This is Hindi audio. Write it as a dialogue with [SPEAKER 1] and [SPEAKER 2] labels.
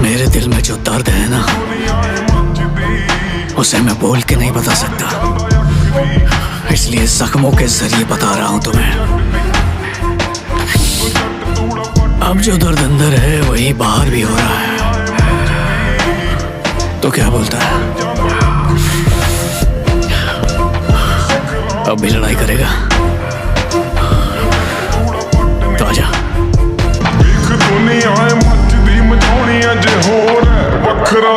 [SPEAKER 1] मेरे दिल में जो दर्द है ना, उसे मैं बोल के नहीं बता सकता, इसलिए जख्मों के जरिए बता रहा हूं तुम्हें। अब जो दर्द अंदर है वही बाहर भी हो रहा है। तो क्या बोलता है, अब भी लड़ाई करेगा? तो आजा।
[SPEAKER 2] दुनिया मचदी मचाउणी अज होर वखरा